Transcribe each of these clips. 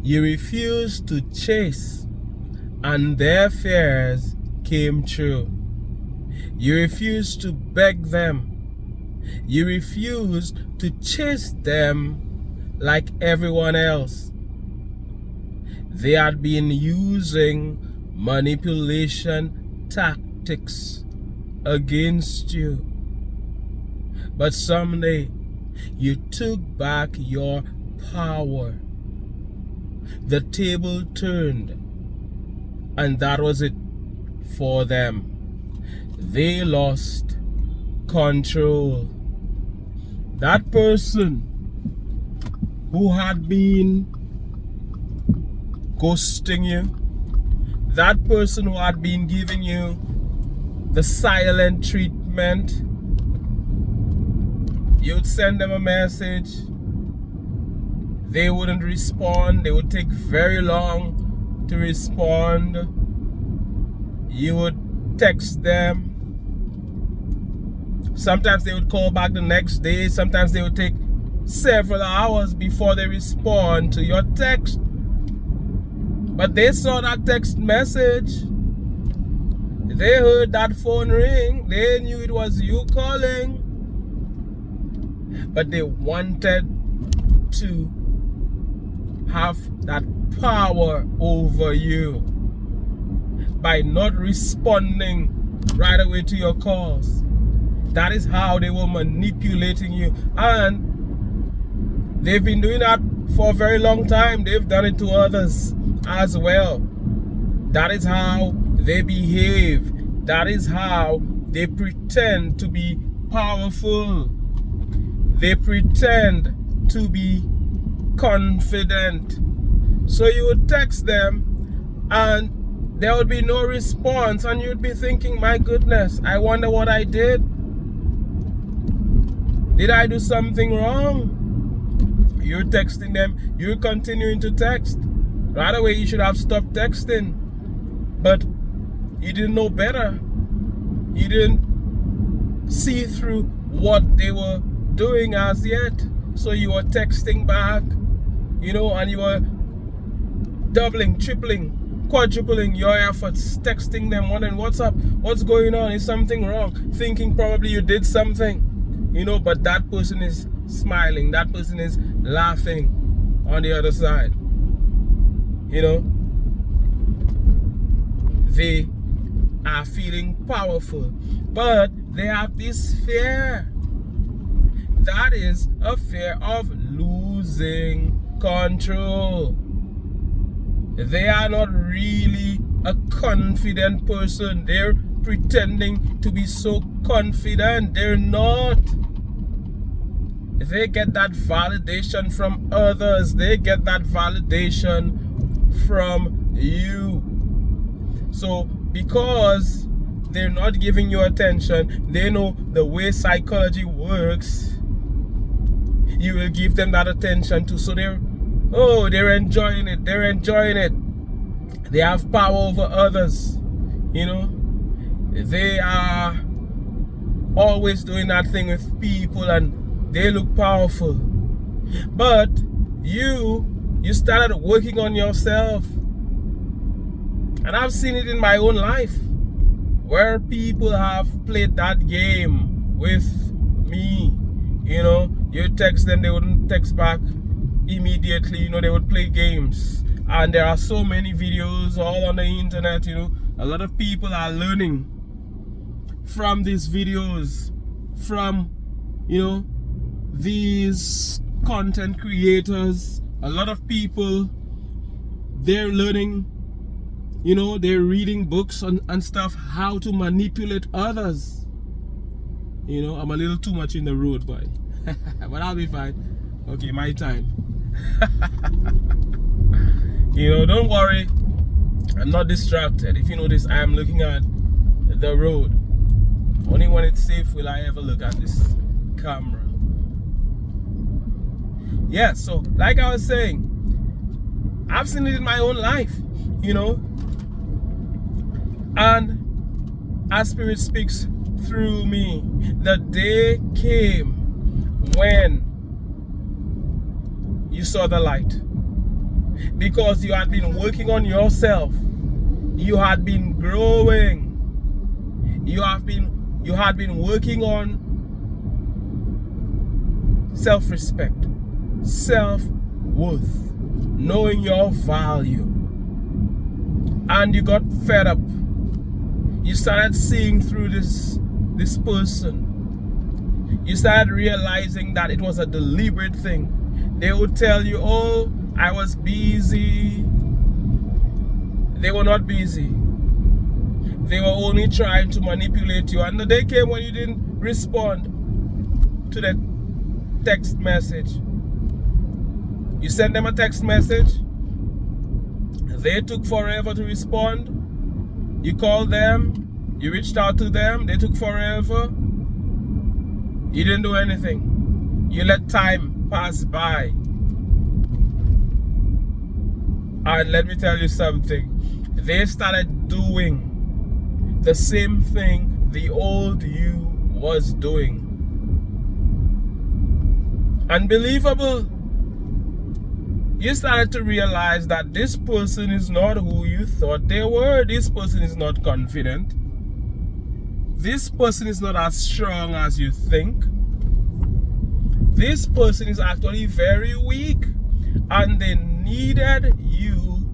You refused to chase, and their fears came true. You refused to beg them. You refused to chase them like everyone else. They had been using manipulation tactics against you. But someday, you took back your power. The table turned, and that was it for them. They lost control. That person who had been ghosting you, that person who had been giving you the silent treatment, you'd send them a message, they wouldn't respond, they would take very long to respond. You would text them. Sometimes they would call back the next day. Sometimes they would take several hours before they respond to your text. But they saw that text message. They heard that phone ring. They knew it was you calling. But they wanted to have that power over you by not responding right away to your calls. That is how they were manipulating you. And they've been doing that for a very long time. They've done it to others as well. That is how they behave. That is how they pretend to be powerful. They pretend to be confident. So you would text them and there would be no response, and you'd be thinking, my goodness, I wonder what I did. Did I do something wrong? You're texting them, you're continuing to text. Right away you should have stopped texting. But you didn't know better. You didn't see through what they were doing as yet. So you were texting back, and you were doubling, tripling, quadrupling your efforts, texting them, wondering what's up, what's going on, is something wrong, thinking probably you did something, but that person is smiling, that person is laughing on the other side. They are feeling powerful, but they have this fear. That is a fear of losing control. They are not really a confident person. They're pretending to be so confident. They're not. They get that validation from others. They get that validation from you. So because they're not giving you attention, they know the way psychology works. You will give them that attention too. So they're enjoying it. They're enjoying it. They have power over others. They are always doing that thing with people and they look powerful. But you started working on yourself. And I've seen it in my own life where people have played that game with me. You text them, they wouldn't text back immediately. They would play games. And there are so many videos all on the internet. A lot of people are learning from these videos, from these content creators. A lot of people, they're learning, they're reading books and stuff, how to manipulate others. I'm a little too much in the road, boy. But I'll be fine. Okay, my time. Don't worry, I'm not distracted. If you notice, I am looking at the road. Only when it's safe will I ever look at this camera. Yeah, so like I was saying, I've seen it in my own life, and as Spirit speaks through me, the day came when you saw the light. because you had been working on yourself. You had been growing. You had been working on self-respect, self-worth, knowing your value. And you got fed up. You started seeing through this person. You started realizing that it was a deliberate thing. They would tell you, oh, I was busy. They were not busy. They were only trying to manipulate you. And the day came when you didn't respond to the text message. You sent them a text message. They took forever to respond. You called them. You reached out to them. They took forever. You didn't do anything. You let time pass by. And let me tell you something. They started doing the same thing the old you was doing. Unbelievable. You started to realize that this person is not who you thought they were. This person is not confident. This person is not as strong as you think. This person is actually very weak, and they needed you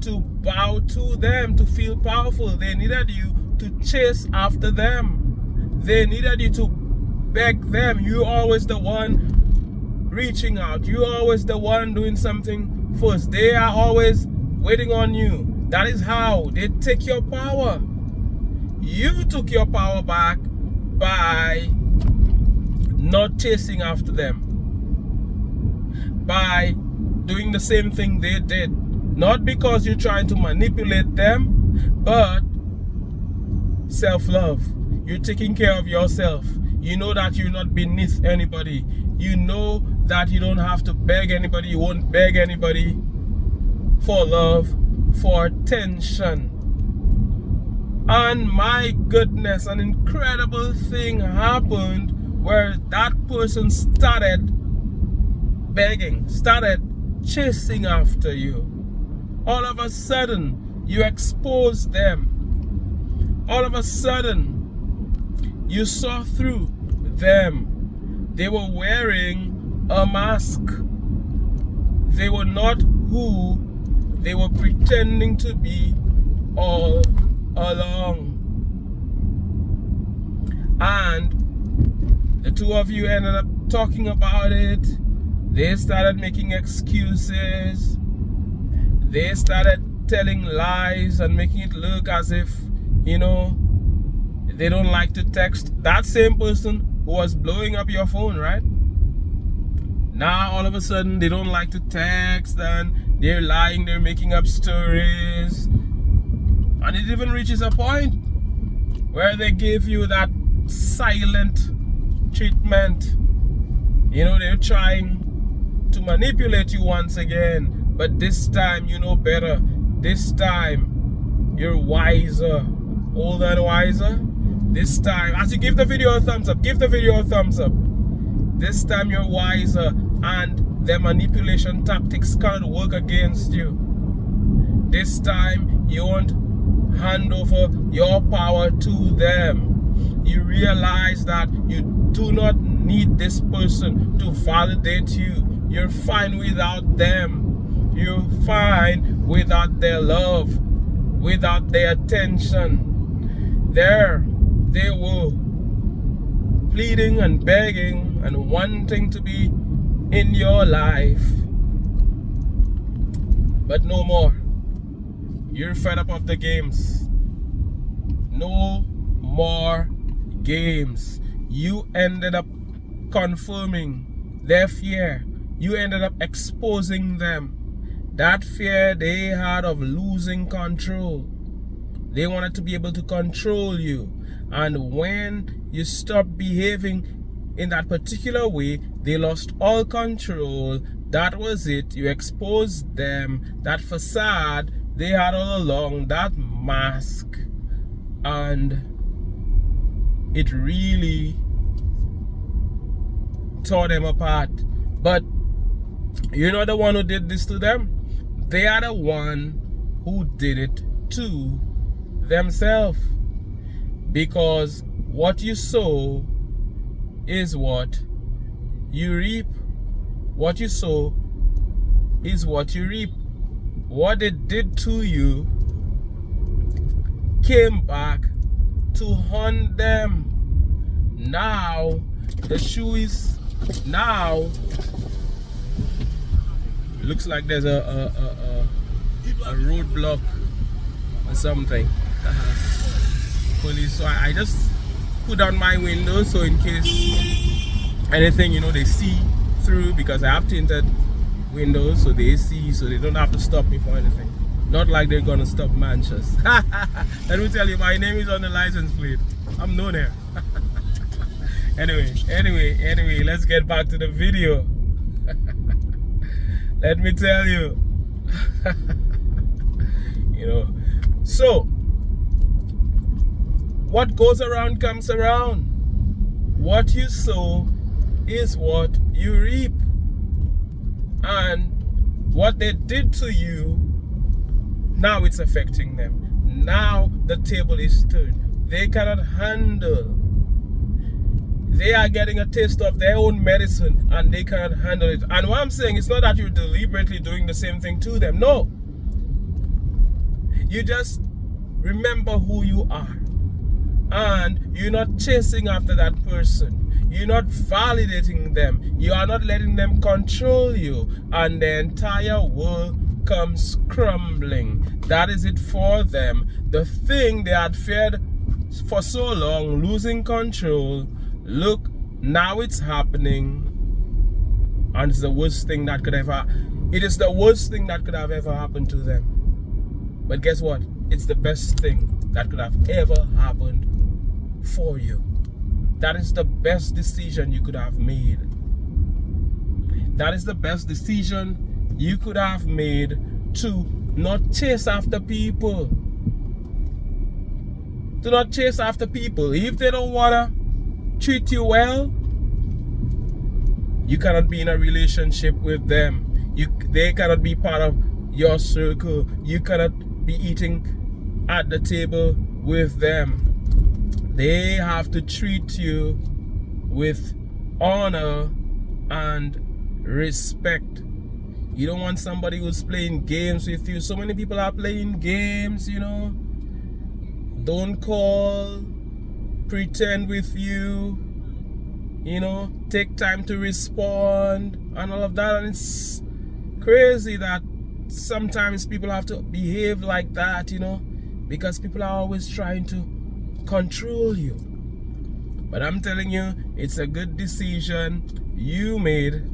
to bow to them, to feel powerful. They needed you to chase after them. They needed you to beg them. You're always the one reaching out. You're always the one doing something first. They are always waiting on you. That is how they take your power. You took your power back by not chasing after them, by doing the same thing they did. Not because you're trying to manipulate them, but self-love. You're taking care of yourself. You know that you're not beneath anybody. You know that you don't have to beg anybody. You won't beg anybody for love, for attention. And my goodness, an incredible thing happened where that person started begging, started chasing after you. All of a sudden, you exposed them. All of a sudden, you saw through them. They were wearing a mask. They were not who they were pretending to be all along. And the two of you ended up talking about it. They started making excuses. They started telling lies and making it look as if, you know, they don't like to text. That same person who was blowing up your phone, right? Now all of a sudden they don't like to text and they're lying, they're making up stories. And it even reaches a point where they give you that silent treatment. You know, they're trying to manipulate you once again, but this time you know better. This time you're wiser, older and wiser. This time, as you give the video a thumbs up, give the video a thumbs up. This time you're wiser, and their manipulation tactics can't work against you. This time you won't hand over your power to them. You realize that you do not need this person to validate you. You're fine without them. You're fine without their love, without their attention. There they were, pleading and begging and wanting to be in your life. But no more. You're fed up of the games. No more games. You ended up confirming their fear. You ended up exposing them. That fear they had of losing control. They wanted to be able to control you. And when you stopped behaving in that particular way, they lost all control. That was it. You exposed them. That facade they had all along, that mask. And it really tore them apart. But you're not the one who did this to them. They are the one who did it to themselves. Because what you sow is what you reap. What you sow is what you reap. What they did to you came back to haunt them. Now the shoe is now looks like there's a roadblock or something. Police. So I just put down my window so in case anything, you know, they see through, because I have tinted windows so they see, so they don't have to stop me for anything. Not like they're gonna stop Mantius. Let me tell you, my name is on the license plate. I'm known here. Anyway, let's get back to the video. Let me tell you. You know, so what goes around comes around. What you sow is what you reap. And what they did to you, now it's affecting them. Now the table is turned. They cannot handle. They are getting a taste of their own medicine and they cannot handle it. And what I'm saying, it's not that you're deliberately doing the same thing to them. No. You just remember who you are. And you're not chasing after that person. You're not validating them. You are not letting them control you. And the entire world comes crumbling. That is it for them. The thing they had feared for so long, losing control, look, now it's happening. And it's the worst thing that could ever, it is the worst thing that could have ever happened to them. But guess what? It's the best thing that could have ever happened for you. That is the best decision you could have made. That is the best decision you could have made, to not chase after people. Do not chase after people. If they don't want to treat you well, you cannot be in a relationship with them. They cannot be part of your circle. You cannot be eating at the table with them. They have to treat you with honor and respect. You don't want somebody who's playing games with you. So many people are playing games, you know. Don't call, pretend with you, you know, take time to respond and all of that. And it's crazy that sometimes people have to behave like that, you know, because people are always trying to control you. But I'm telling you, it's a good decision you made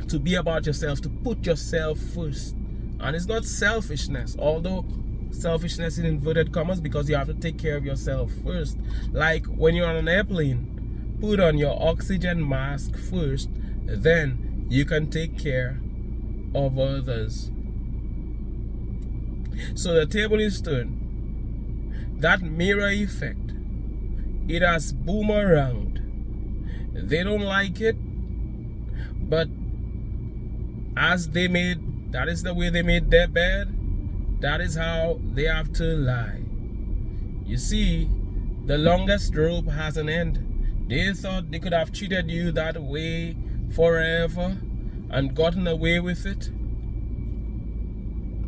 to be about yourself, to put yourself first. And it's not selfishness, although selfishness in inverted commas, because you have to take care of yourself first. Like when you're on an airplane, put on your oxygen mask first, then you can take care of others. So the table is turned. That mirror effect, it has boomeranged. They don't like it, but as they made, that is the way they made their bed, that is how they have to lie. You see, the longest rope has an end. They thought they could have treated you that way forever and gotten away with it.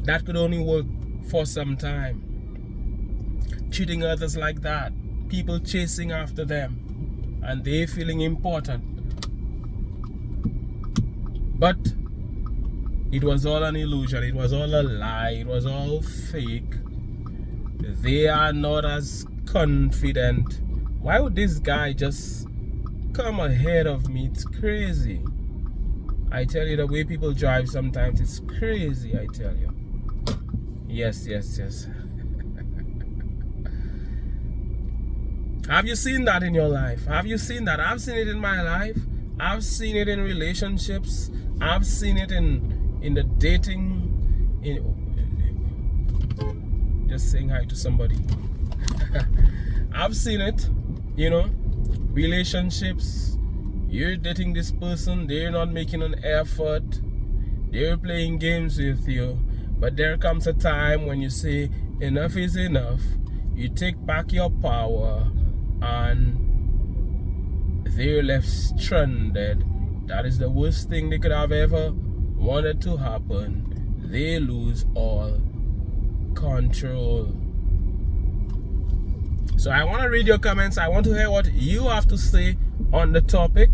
That could only work for some time. Treating others like that, people chasing after them, and they feeling important. But it was all an illusion, it was all a lie, it was all fake. They are not as confident. Why would this guy just come ahead of me? It's crazy. I tell you, the way people drive sometimes, it's crazy, I tell you. Yes. Have you seen that in your life? Have you seen that? I've seen it in my life. I've seen it in relationships. I've seen it in the dating. Just saying hi to somebody. I've seen it, you know, relationships. You're dating this person, they're not making an effort. They're playing games with you. But there comes a time when you say enough is enough. You take back your power and they're left stranded. That is the worst thing they could have ever wanted to happen. They lose all control. So I want to read your comments. I want to hear what you have to say on the topic.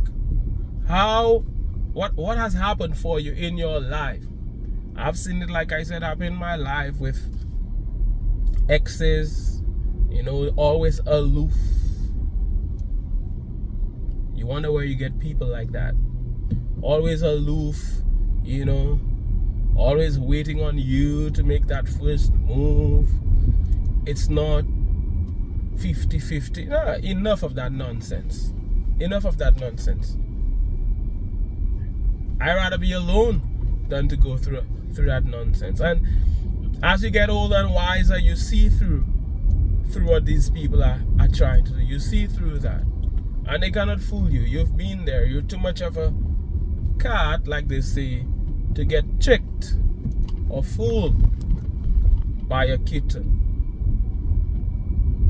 What has happened for you in your life? I've seen it, like I said, happen in my life with exes, you know, always aloof. You wonder where you get people like that. Always aloof, you know, always waiting on you to make that first move. It's not 50-50. No, enough of that nonsense. Enough of that nonsense. I'd rather be alone than to go through that nonsense. And as you get older and wiser, you see through what these people are trying to do. You see through that. And they cannot fool you. You've been there. You're too much of a cat, like they say, to get tricked or fooled by a kitten.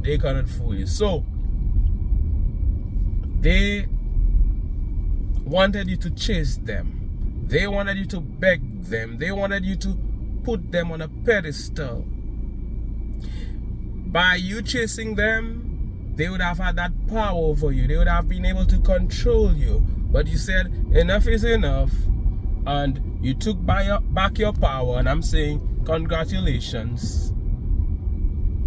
They cannot fool you. So they wanted you to chase them. They wanted you to beg them. They wanted you to put them on a pedestal. By you chasing them, they would have had that power over you. They would have been able to control you. But you said enough is enough, and you took back your power. And I'm saying congratulations.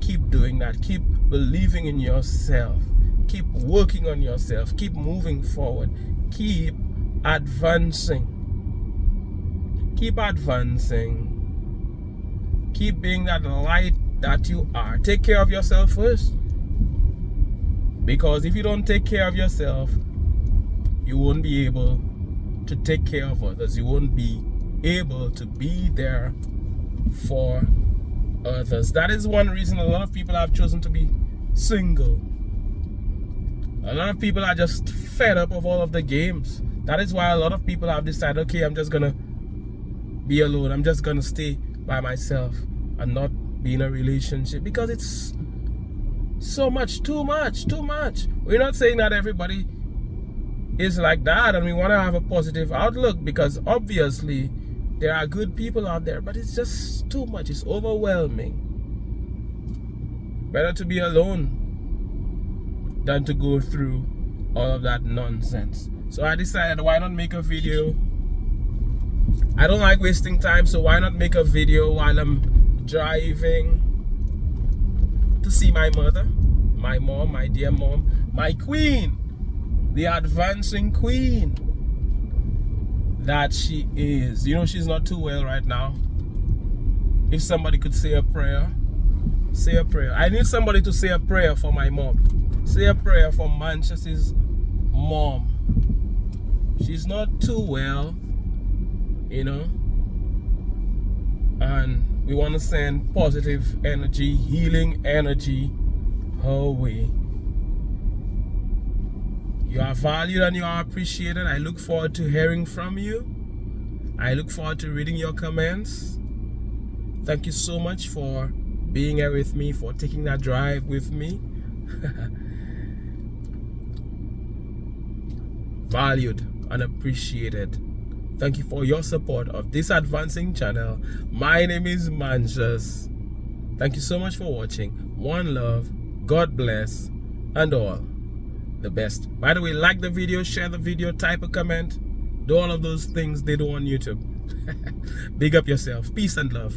Keep doing that. Keep believing in yourself. Keep working on yourself. Keep moving forward. Keep advancing. Keep advancing. Keep being that light that you are. Take care of yourself first. Because if you don't take care of yourself, you won't be able to take care of others. You won't be able to be there for others. That is one reason a lot of people have chosen to be single. A lot of people are just fed up of all of the games. That is why a lot of people have decided, okay, I'm just gonna be alone. I'm just gonna stay by myself and not be in a relationship, because it's so much, too much. We're not saying that everybody is like that, and we want to have a positive outlook, because obviously there are good people out there, but it's just too much. It's overwhelming. Better to be alone than to go through all of that nonsense. So I decided, why not make a video? I don't like wasting time, so why not make a video while I'm driving to see my mother, my mom, my dear mom, my queen, the advancing queen that she is. You know, she's not too well right now. If somebody could say a prayer, say a prayer. I need somebody to say a prayer for my mom. Say a prayer for Mantius's mom. She's not too well, you know, and we want to send positive energy, healing energy her way. You are valued and you are appreciated. I look forward to hearing from you. I look forward to reading your comments. Thank you so much for being here with me, for taking that drive with me. Valued and appreciated. Thank you for your support of this advancing channel. My name is Mantius. Thank you so much for watching. One love, God bless, and all the best. By the way, like the video, share the video, type a comment, do all of those things they do on YouTube. Big up yourself. Peace and love.